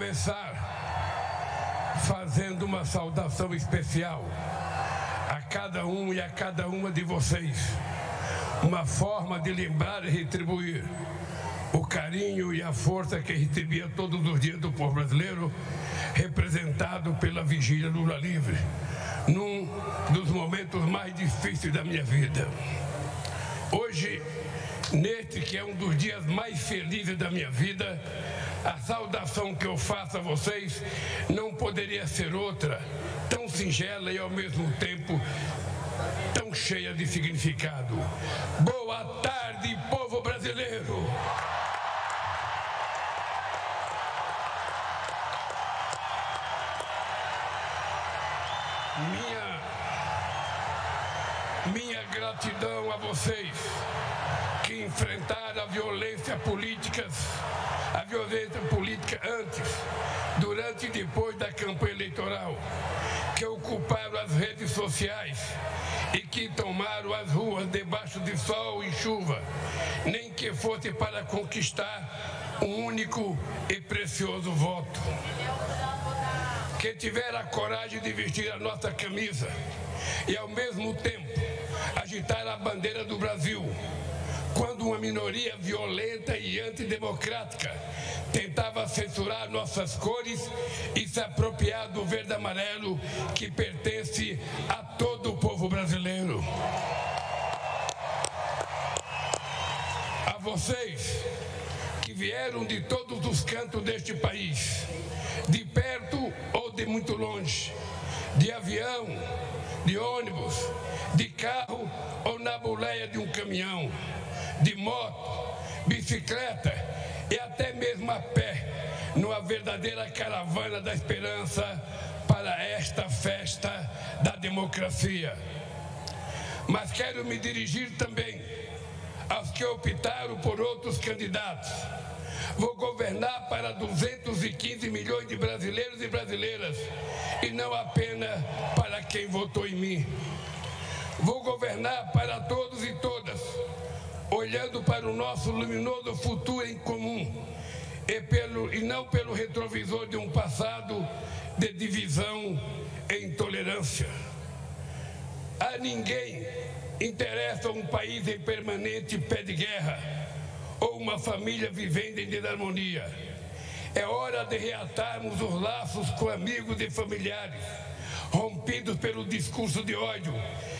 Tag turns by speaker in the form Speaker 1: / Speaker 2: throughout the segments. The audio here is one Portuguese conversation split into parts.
Speaker 1: começar fazendo uma saudação especial a cada um e a cada uma de vocês. Uma forma de lembrar e retribuir o carinho e a força que recebia todos os dias do povo brasileiro, representado pela Vigília Lula Livre, num dos momentos mais difíceis da minha vida. Hoje, neste que é um dos dias mais felizes da minha vida, a saudação que eu faço a vocês não poderia ser outra, tão singela e ao mesmo tempo tão cheia de significado. Boa tarde, povo brasileiro! Minha gratidão a vocês que enfrentaram a violência política antes, durante e depois da campanha eleitoral, que ocuparam as redes sociais e que tomaram as ruas debaixo de sol e chuva, nem que fosse para conquistar um único e precioso voto. Que tiveram a coragem de vestir a nossa camisa e, ao mesmo tempo, agitar a bandeira do Brasil, quando uma minoria violenta e antidemocrática tentava censurar nossas cores e se apropriar do verde e amarelo que pertence a todo o povo brasileiro. A vocês que vieram de todos os cantos deste país, de perto ou de muito longe, de avião, de ônibus, de carro ou na boleia de um caminhão, de moto, bicicleta e até mesmo a pé, numa verdadeira caravana da esperança para esta festa da democracia. Mas quero me dirigir também aos que optaram por outros candidatos. Vou governar para 215 milhões de brasileiros e brasileiras e não apenas para quem votou em mim. Vou governar para todos e todas, olhando para o nosso luminoso futuro em comum e não pelo retrovisor de um passado de divisão e intolerância. A ninguém interessa um país em permanente pé de guerra ou uma família vivendo em desarmonia. É hora de reatarmos os laços com amigos e familiares, rompidos pelo discurso de ódio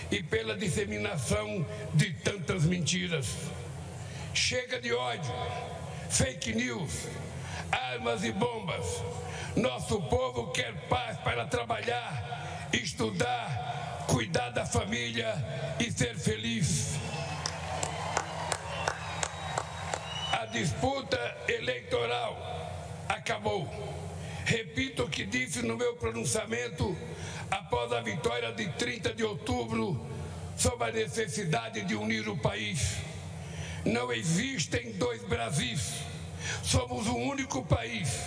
Speaker 1: e pela disseminação de tantas mentiras. Chega de ódio, fake news, armas e bombas. Nosso povo quer paz para trabalhar, estudar, cuidar da família e ser feliz. A disputa eleitoral acabou. Repito o que disse no meu pronunciamento após a vitória de 30 de outubro sobre a necessidade de unir o país. Não existem dois Brasis. Somos um único país,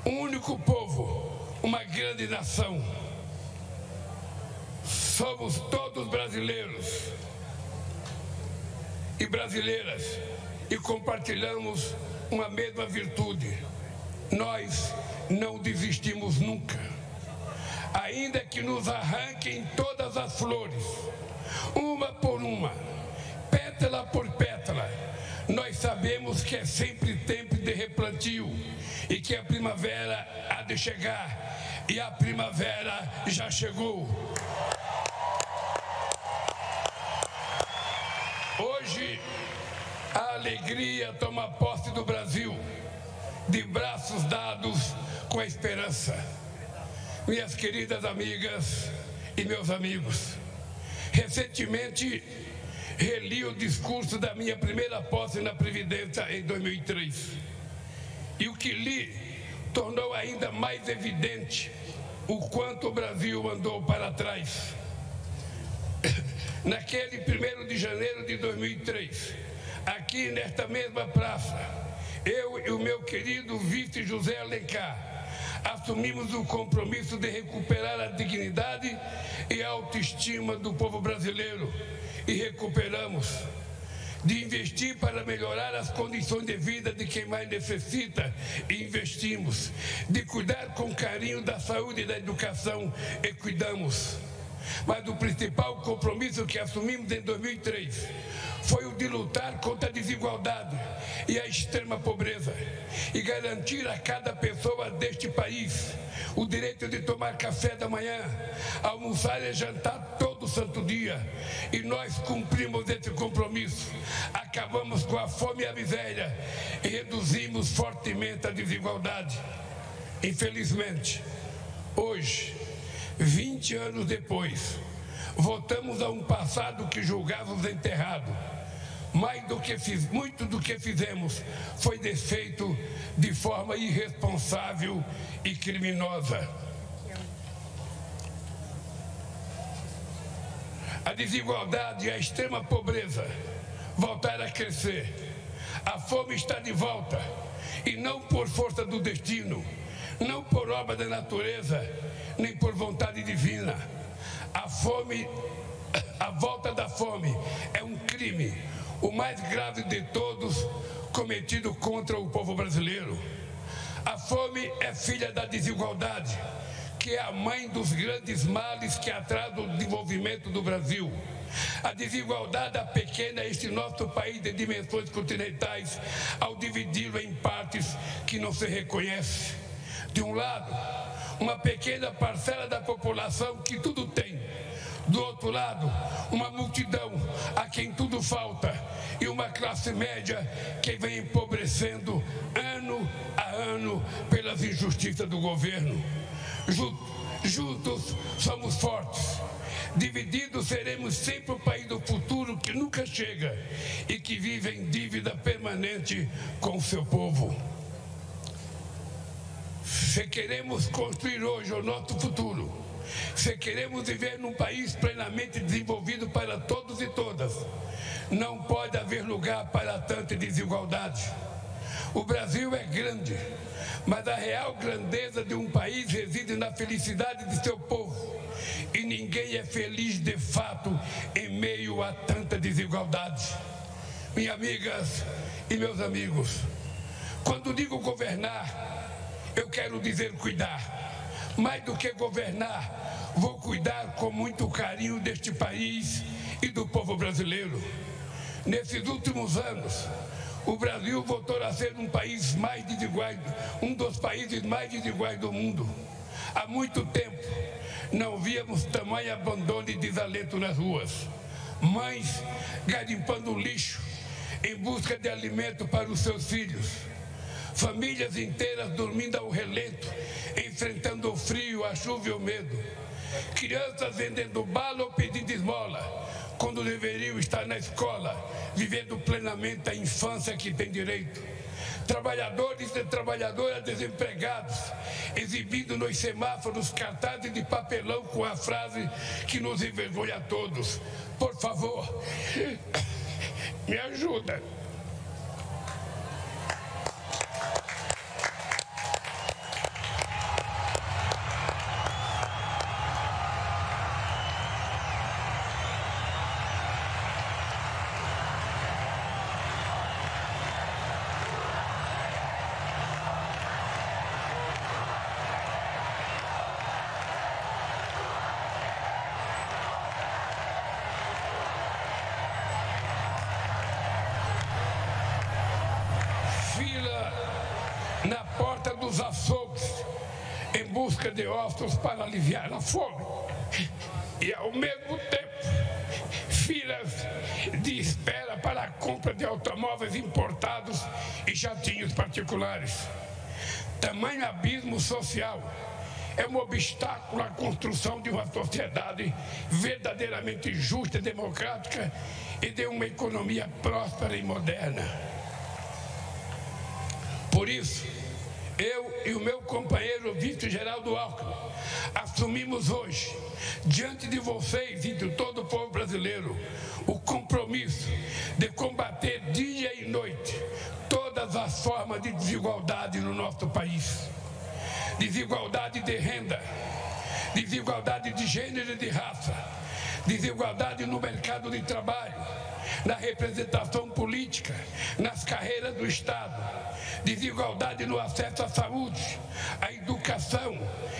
Speaker 1: um único povo, uma grande nação. Somos todos brasileiros e brasileiras e compartilhamos uma mesma virtude. Nós não desistimos nunca. Ainda que nos arranquem todas as flores, uma por uma, pétala por pétala, nós sabemos que é sempre tempo de replantio e que a primavera há de chegar, e a primavera já chegou. Hoje, a alegria toma posse do Brasil, de braços dados com a esperança. Minhas queridas amigas e meus amigos, recentemente reli o discurso da minha primeira posse na Previdência em 2003. E o que li tornou ainda mais evidente o quanto o Brasil andou para trás. Naquele 1º de janeiro de 2003, aqui nesta mesma praça, eu e o meu querido vice José Alencar assumimos o compromisso de recuperar a dignidade e a autoestima do povo brasileiro, e recuperamos. de investir para melhorar as condições de vida de quem mais necessita, e investimos, de cuidar com carinho da saúde e da educação, e cuidamos. Mas o principal compromisso que assumimos em 2003 foi o de lutar contra a desigualdade e a extrema pobreza e garantir a cada pessoa deste país o direito de tomar café da manhã, almoçar e jantar todo santo dia. E nós cumprimos esse compromisso. Acabamos com a fome e a miséria e reduzimos fortemente a desigualdade. Infelizmente, hoje, 20 anos depois, voltamos a um passado que julgávamos enterrado. Muito do que fizemos foi desfeito de forma irresponsável e criminosa. A desigualdade e a extrema pobreza voltaram a crescer. A fome está de volta, e não por força do destino, não por obra da natureza, nem por vontade divina. A volta da fome é um crime, o mais grave de todos, cometido contra o povo brasileiro. A fome é filha da desigualdade, que é a mãe dos grandes males que atrasam o desenvolvimento do Brasil. A desigualdade apequena este nosso país de dimensões continentais ao dividi-lo em partes que não se reconhece. De um lado, uma pequena parcela da população que tudo tem. Do outro lado, uma multidão a quem tudo falta, e uma classe média que vem empobrecendo ano a ano pelas injustiças do governo. Juntos somos fortes. Divididos seremos sempre o país do futuro que nunca chega e que vive em dívida permanente com o seu povo. Se queremos construir hoje o nosso futuro, se queremos viver num país plenamente desenvolvido para todos e todas, não pode haver lugar para tanta desigualdade. O Brasil é grande, mas a real grandeza de um país reside na felicidade de seu povo. E ninguém é feliz de fato em meio a tanta desigualdade. Minhas amigas e meus amigos, quando digo governar, eu quero dizer cuidar. Mais do que governar, vou cuidar com muito carinho deste país e do povo brasileiro. Nesses últimos anos, o Brasil voltou a ser um país mais desigual, um dos países mais desiguais do mundo. Há muito tempo não víamos tamanho abandono e desalento nas ruas. Mães garimpando lixo em busca de alimento para os seus filhos. Famílias inteiras dormindo ao relento, enfrentando o frio, a chuva e o medo. Crianças vendendo bala ou pedindo esmola, quando deveriam estar na escola, vivendo plenamente a infância que tem direito. Trabalhadores e trabalhadoras desempregados, exibindo nos semáforos cartazes de papelão com a frase que nos envergonha a todos: por favor, me ajuda. Na porta dos açougues em busca de ossos para aliviar a fome e, ao mesmo tempo, filas de espera para a compra de automóveis importados e jatinhos particulares. Tamanho abismo social é um obstáculo à construção de uma sociedade verdadeiramente justa e democrática e de uma economia próspera e moderna. Por isso, eu e o meu companheiro vice-geraldo Alckmin assumimos hoje, diante de vocês e de todo o povo brasileiro, o compromisso de combater dia e noite todas as formas de desigualdade no nosso país. Desigualdade de renda, desigualdade de gênero e de raça, desigualdade no mercado de trabalho, na representação política, nas carreiras do Estado, desigualdade no acesso à saúde, à educação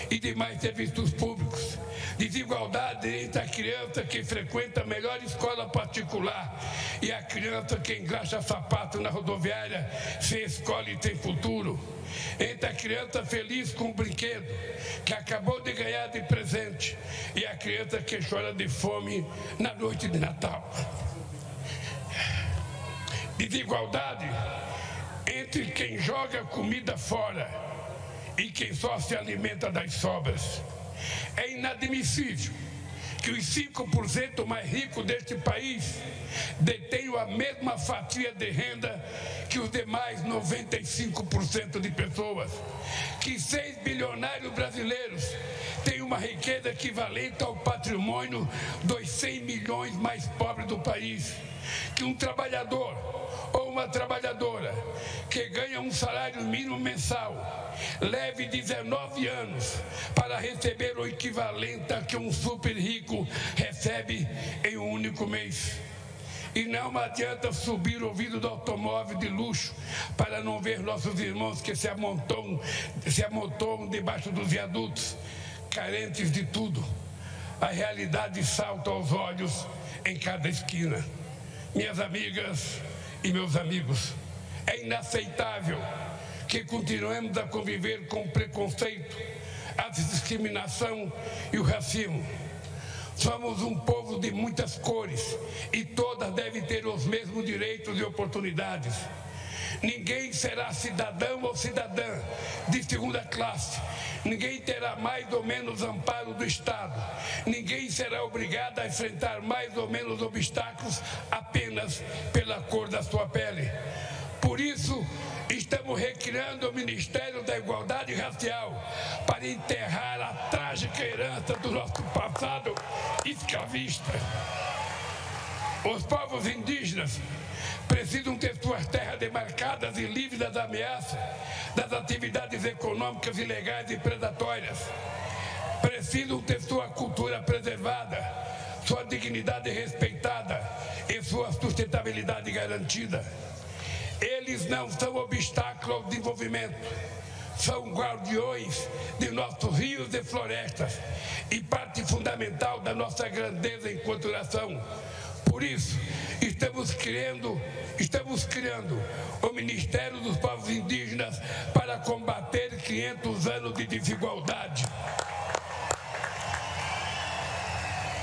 Speaker 1: e demais serviços públicos, desigualdade entre a criança que frequenta a melhor escola particular e a criança que engraxa sapato na rodoviária sem escola e sem futuro, entre a criança feliz com um brinquedo que acabou de ganhar de presente e a criança que chora de fome na noite de Natal. Desigualdade entre quem joga comida fora e quem só se alimenta das sobras. É inadmissível que os 5% mais ricos deste país detenham a mesma fatia de renda que os demais 95% de pessoas, que 6 bilionários brasileiros têm uma riqueza equivalente ao patrimônio dos 100 milhões mais pobres do país, que um trabalhador ou uma trabalhadora que ganha um salário mínimo mensal leve 19 anos para receber o equivalente a que um super rico recebe em um único mês. E não adianta subir o vidro do automóvel de luxo para não ver nossos irmãos que se amontoam debaixo dos viadutos, carentes de tudo. A realidade salta aos olhos em cada esquina. Minhas amigas e meus amigos, é inaceitável que continuemos a conviver com o preconceito, a discriminação e o racismo. Somos um povo de muitas cores e todas devem ter os mesmos direitos e oportunidades. Ninguém será cidadão ou cidadã de segunda classe. Ninguém terá mais ou menos amparo do Estado. Ninguém será obrigado a enfrentar mais ou menos obstáculos apenas pela cor da sua pele. Por isso, estamos recriando o Ministério da Igualdade Racial para enterrar a trágica herança do nosso passado escravista. Os povos indígenas precisam ter suas terras demarcadas e livres das ameaças das atividades econômicas ilegais e predatórias. Precisam ter sua cultura preservada, sua dignidade respeitada e sua sustentabilidade garantida. Eles não são obstáculo ao desenvolvimento, são guardiões de nossos rios e florestas e parte fundamental da nossa grandeza enquanto nação. Por isso, estamos criando o Ministério dos Povos Indígenas para combater 500 anos de desigualdade.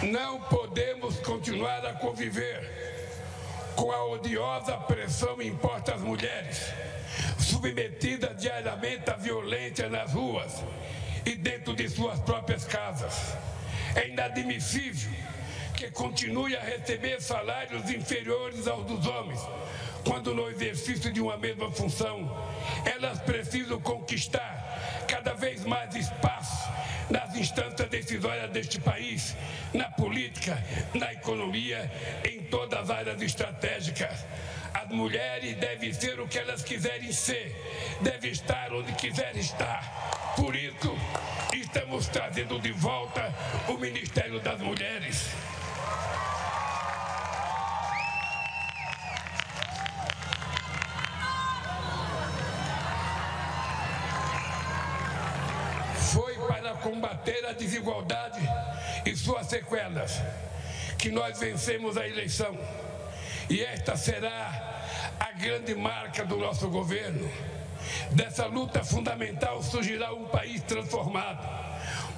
Speaker 1: Não podemos continuar a conviver com a odiosa pressão imposta às mulheres, submetidas diariamente à violência nas ruas e dentro de suas próprias casas. É inadmissível que continue a receber salários inferiores aos dos homens, quando no exercício de uma mesma função, elas precisam conquistar cada vez mais espaço nas instâncias decisórias deste país, na política, na economia, em todas as áreas estratégicas. As mulheres devem ser o que elas quiserem ser, devem estar onde quiserem estar. Por isso, estamos trazendo de volta o Ministério das Mulheres. Foi para combater a desigualdade e suas sequelas que nós vencemos a eleição. E esta será a grande marca do nosso governo. Dessa luta fundamental surgirá um país transformado,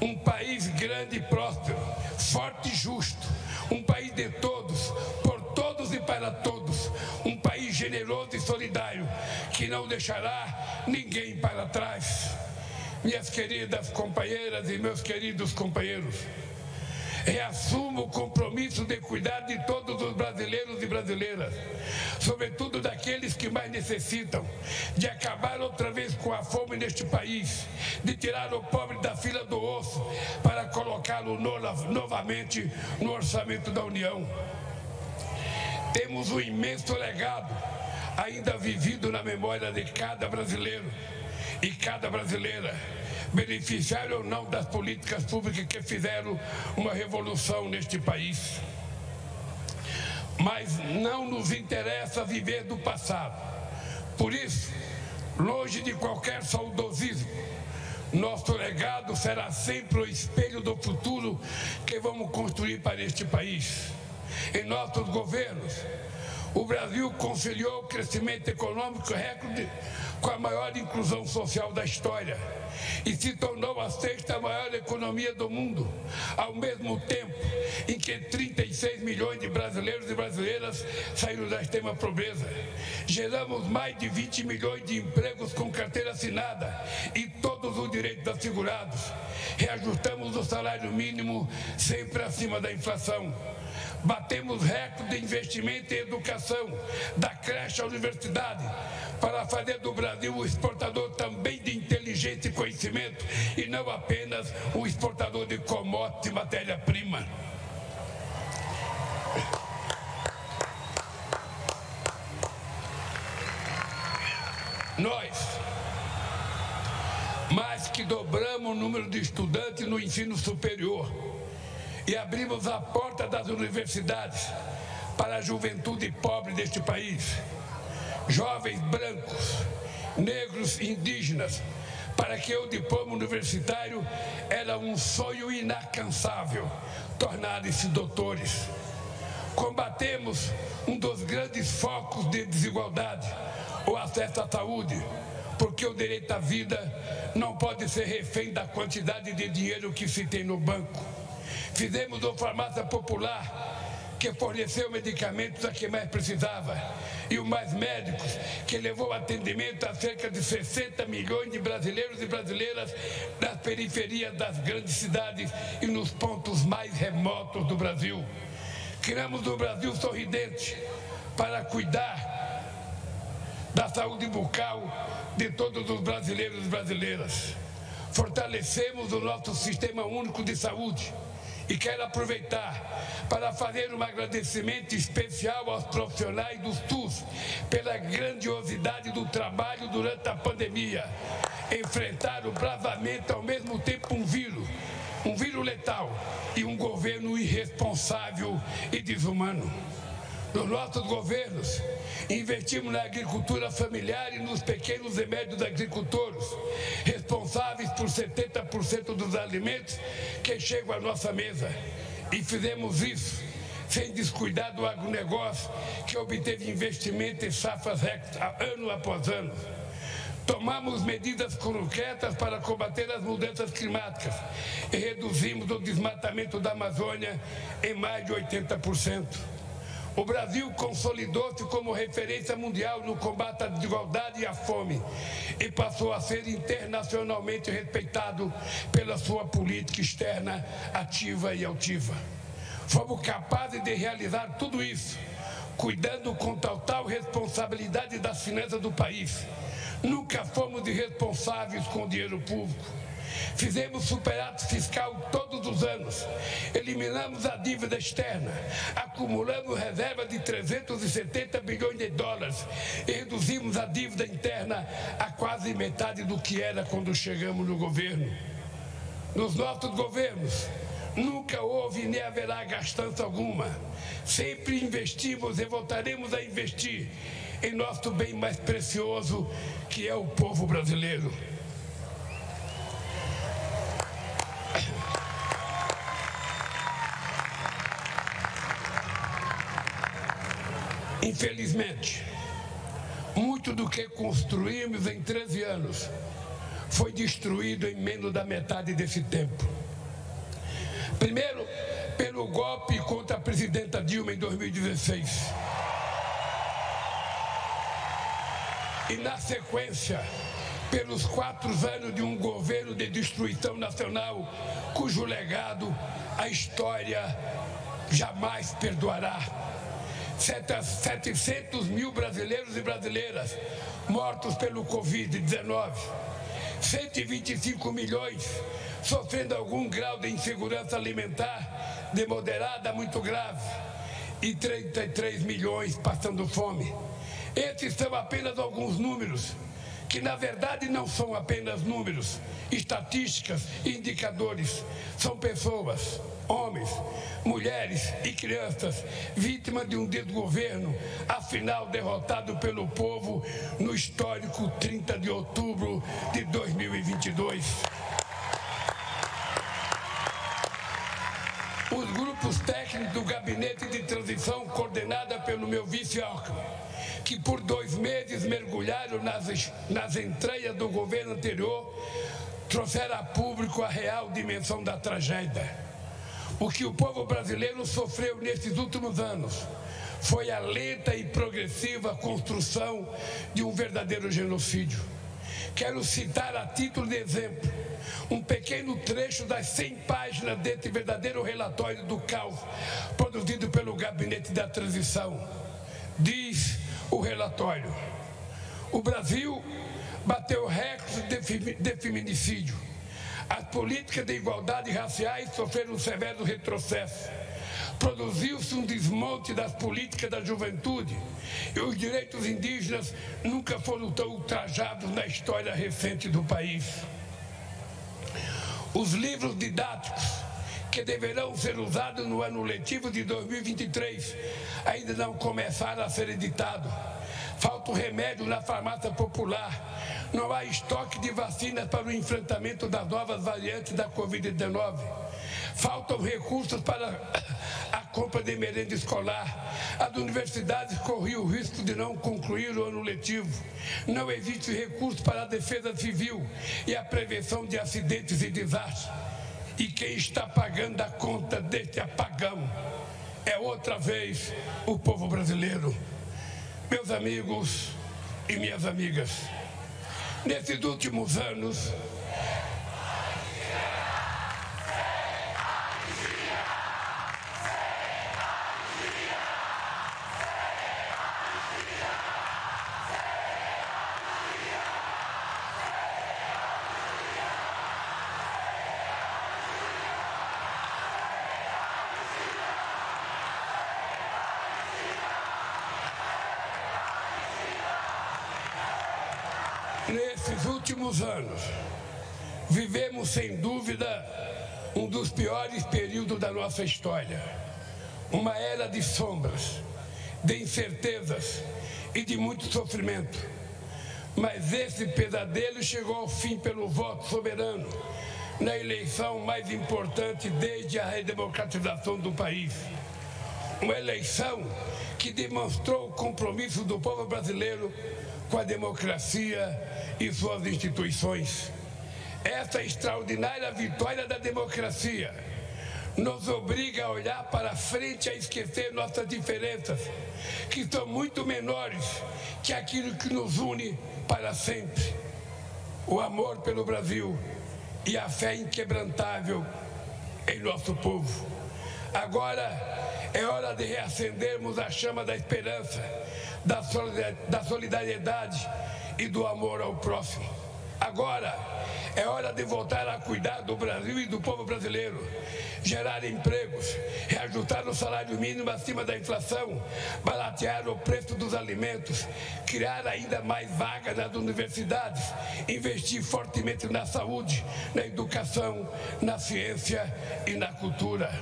Speaker 1: um país grande e próspero, forte e justo, um país de todos, por todos e para todos, um país generoso e solidário, que não deixará ninguém para trás. Minhas queridas companheiras e meus queridos companheiros, reassumo o compromisso de cuidar de todos os brasileiros e brasileiras, sobretudo daqueles que mais necessitam, de acabar outra vez com a fome neste país, de tirar o pobre da fila do osso para colocá-lo novamente no orçamento da União. Temos um imenso legado ainda vivido na memória de cada brasileiro e cada brasileira, beneficiário ou não das políticas públicas que fizeram uma revolução neste país. mas não nos interessa viver do passado. Por isso, longe de qualquer saudosismo, nosso legado será sempre o espelho do futuro que vamos construir para este país. Em nossos governos, o Brasil conciliou o crescimento econômico recorde com a maior inclusão social da história e se tornou a sexta maior economia do mundo, ao mesmo tempo em que 36 milhões de brasileiros e brasileiras saíram da extrema pobreza. Geramos mais de 20 milhões de empregos com carteira assinada e todos os direitos assegurados. Reajustamos o salário mínimo sempre acima da inflação. Batemos recorde de investimento em educação, da creche à universidade, para fazer do Brasil um exportador também de inteligência e conhecimento, e não apenas um exportador de commodities e matéria-prima. Nós, mais que dobramos o número de estudantes no ensino superior, e abrimos a porta das universidades para a juventude pobre deste país, jovens brancos, negros e indígenas, para que o diploma universitário era um sonho inalcançável, tornarem-se doutores. Combatemos um dos grandes focos de desigualdade, o acesso à saúde, porque o direito à vida não pode ser refém da quantidade de dinheiro que se tem no banco. Fizemos uma farmácia popular que forneceu medicamentos a quem mais precisava e o Mais Médicos, que levou atendimento a cerca de 60 milhões de brasileiros e brasileiras nas periferias das grandes cidades e nos pontos mais remotos do Brasil. Criamos o Brasil Sorridente para cuidar da saúde bucal de todos os brasileiros e brasileiras. Fortalecemos o nosso Sistema Único de Saúde. E quero aproveitar para fazer um agradecimento especial aos profissionais do SUS pela grandiosidade do trabalho durante a pandemia. Enfrentaram bravamente ao mesmo tempo um vírus letal e um governo irresponsável e desumano. Nos nossos governos, investimos na agricultura familiar e nos pequenos e médios agricultores, responsáveis por 70% dos alimentos que chegam à nossa mesa. E fizemos isso sem descuidar do agronegócio, que obteve investimento em safras ano após ano. Tomamos medidas concretas para combater as mudanças climáticas e reduzimos o desmatamento da Amazônia em mais de 80%. O Brasil consolidou-se como referência mundial no combate à desigualdade e à fome e passou a ser internacionalmente respeitado pela sua política externa ativa e altiva. Fomos capazes de realizar tudo isso, cuidando com total responsabilidade das finanças do país. Nunca fomos irresponsáveis com o dinheiro público. Fizemos superávit fiscal todos os anos, eliminamos a dívida externa, acumulamos reserva de 370 bilhões de dólares e reduzimos a dívida interna a quase metade do que era quando chegamos no governo. Nos nossos governos, nunca houve nem haverá gastança alguma. Sempre investimos e voltaremos a investir em nosso bem mais precioso, que é o povo brasileiro. Infelizmente, muito do que construímos em 13 anos foi destruído em menos da metade desse tempo. Primeiro, pelo golpe contra a presidenta Dilma em 2016. E, na sequência, pelos 4 anos de um governo de destruição nacional, cujo legado a história jamais perdoará. 700 mil brasileiros e brasileiras mortos pelo Covid-19, 125 milhões sofrendo algum grau de insegurança alimentar, de moderada a muito grave, e 33 milhões passando fome. Esses são apenas alguns números que na verdade não são apenas números, estatísticas e indicadores, são pessoas, homens, mulheres e crianças, vítimas de um desgoverno, afinal derrotado pelo povo no histórico 30 de outubro de 2022. Os grupos técnicos do Gabinete de Transição, coordenada pelo meu vice Alckmin, que por 2 meses mergulharam nas entranhas do governo anterior, trouxeram a público a real dimensão da tragédia. O que o povo brasileiro sofreu nesses últimos anos foi a lenta e progressiva construção de um verdadeiro genocídio. Quero citar a título de exemplo um pequeno trecho das 100 páginas desse verdadeiro relatório do caos produzido pelo Gabinete da Transição. Diz o relatório: o Brasil bateu recorde de feminicídio. As políticas de igualdade raciais sofreram um severo retrocesso. Produziu-se um desmonte das políticas da juventude e os direitos indígenas nunca foram tão ultrajados na história recente do país. Os livros didáticos que deverão ser usados no ano letivo de 2023 ainda não começaram a ser editados. Falta o remédio na farmácia popular. Não há estoque de vacinas para o enfrentamento das novas variantes da Covid-19. Faltam recursos para a compra de merenda escolar. As universidades corriam o risco de não concluir o ano letivo. Não existe recurso para a defesa civil e a prevenção de acidentes e desastres. E quem está pagando a conta deste apagão é outra vez o povo brasileiro. Meus amigos e minhas amigas, nesses últimos anos, vivemos sem dúvida um dos piores períodos da nossa história. Uma era de sombras, de incertezas e de muito sofrimento. Mas esse pesadelo chegou ao fim pelo voto soberano, na eleição mais importante desde a redemocratização do país. Uma eleição que demonstrou o compromisso do povo brasileiro com a democracia e suas instituições. Essa extraordinária vitória da democracia nos obriga a olhar para frente e a esquecer nossas diferenças, que são muito menores que aquilo que nos une para sempre: o amor pelo Brasil e a fé inquebrantável em nosso povo. Agora é hora de reacendermos a chama da esperança, da solidariedade e do amor ao próximo. Agora é hora de voltar a cuidar do Brasil e do povo brasileiro, gerar empregos, reajustar o salário mínimo acima da inflação, baratear o preço dos alimentos, criar ainda mais vagas nas universidades, investir fortemente na saúde, na educação, na ciência e na cultura.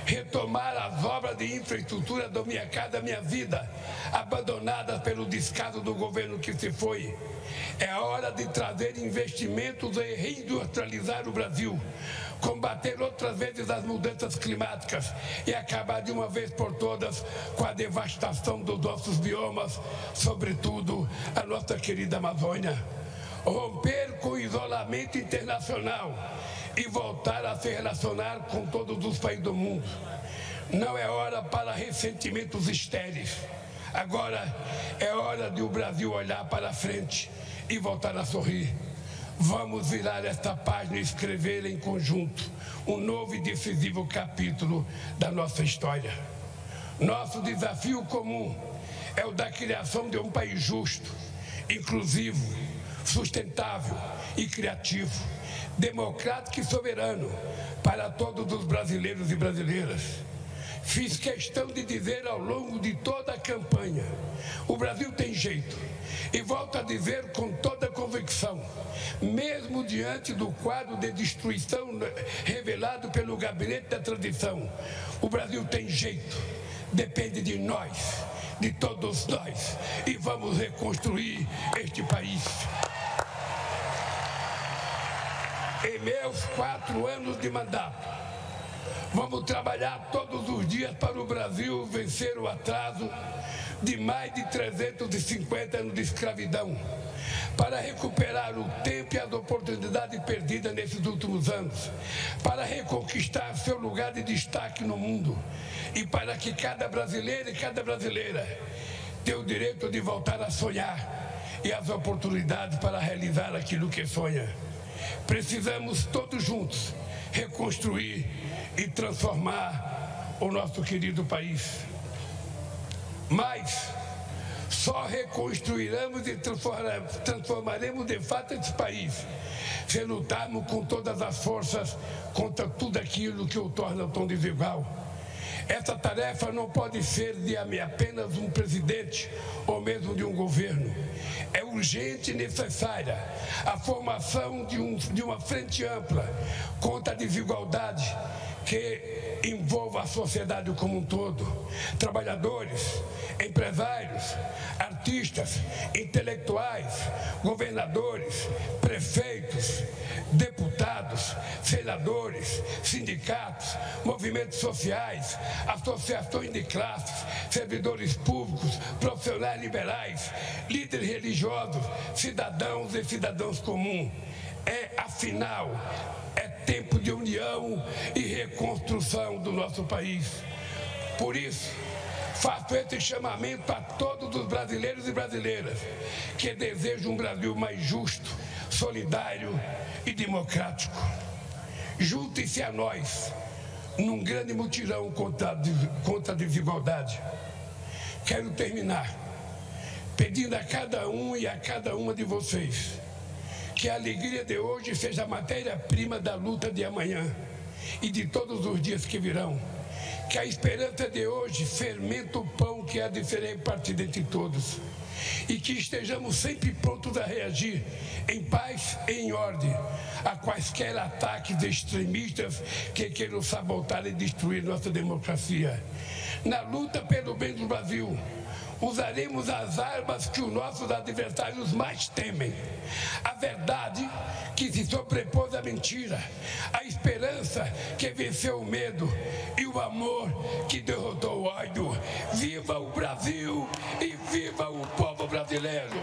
Speaker 1: Retomar as obras de infraestrutura do Minha Casa Minha Vida, abandonadas pelo descaso do governo que se foi. É hora de trazer investimentos e reindustrializar o Brasil, combater outras vezes as mudanças climáticas e acabar de uma vez por todas com a devastação dos nossos biomas, sobretudo a nossa querida Amazônia. Romper com o isolamento internacional e voltar a se relacionar com todos os países do mundo. Não é hora para ressentimentos estéreis. Agora é hora de o Brasil olhar para frente e voltar a sorrir. Vamos virar esta página e escrever em conjunto um novo e decisivo capítulo da nossa história. Nosso desafio comum é o da criação de um país justo, inclusivo, sustentável e criativo, democrático e soberano para todos os brasileiros e brasileiras. Fiz questão de dizer ao longo de toda a campanha: o Brasil tem jeito. E volto a dizer com toda a convicção, mesmo diante do quadro de destruição revelado pelo Gabinete da Transição, o Brasil tem jeito. Depende de nós, de todos nós, e vamos reconstruir este país. Em meus 4 anos de mandato, vamos trabalhar todos os dias para o Brasil vencer o atraso de mais de 350 anos de escravidão, para recuperar o tempo e as oportunidades perdidas nesses últimos anos, para reconquistar seu lugar de destaque no mundo e para que cada brasileiro e cada brasileira tenha o direito de voltar a sonhar e as oportunidades para realizar aquilo que sonha. Precisamos todos juntos reconstruir e transformar o nosso querido país. Mas só reconstruiremos e transformaremos de fato esse país se lutarmos com todas as forças contra tudo aquilo que o torna tão desigual. Essa tarefa não pode ser de apenas um presidente ou mesmo de um governo. É urgente e necessária a formação de uma frente ampla contra a desigualdade que envolva a sociedade como um todo. Trabalhadores, empresários, artistas, intelectuais, governadores, prefeitos, deputados, senadores, sindicatos, movimentos sociais, associações de classes, servidores públicos, profissionais liberais, líderes religiosos, cidadãos e cidadãos comuns. Afinal, é tempo de união e reconstrução do nosso país. Por isso, faço esse chamamento a todos os brasileiros e brasileiras que desejam um Brasil mais justo, solidário e democrático. Juntem-se a nós num grande mutirão contra a desigualdade. Quero terminar pedindo a cada um e a cada uma de vocês que a alegria de hoje seja a matéria-prima da luta de amanhã e de todos os dias que virão. Que a esperança de hoje fermente o pão que há de ser repartido entre todos. E que estejamos sempre prontos a reagir em paz e em ordem a quaisquer ataques extremistas que queiram sabotar e destruir nossa democracia. Na luta pelo bem do Brasil, usaremos as armas que os nossos adversários mais temem. A verdade que se sobrepôs à mentira, a esperança que venceu o medo e o amor que derrotou o ódio. Viva o Brasil e viva o povo brasileiro!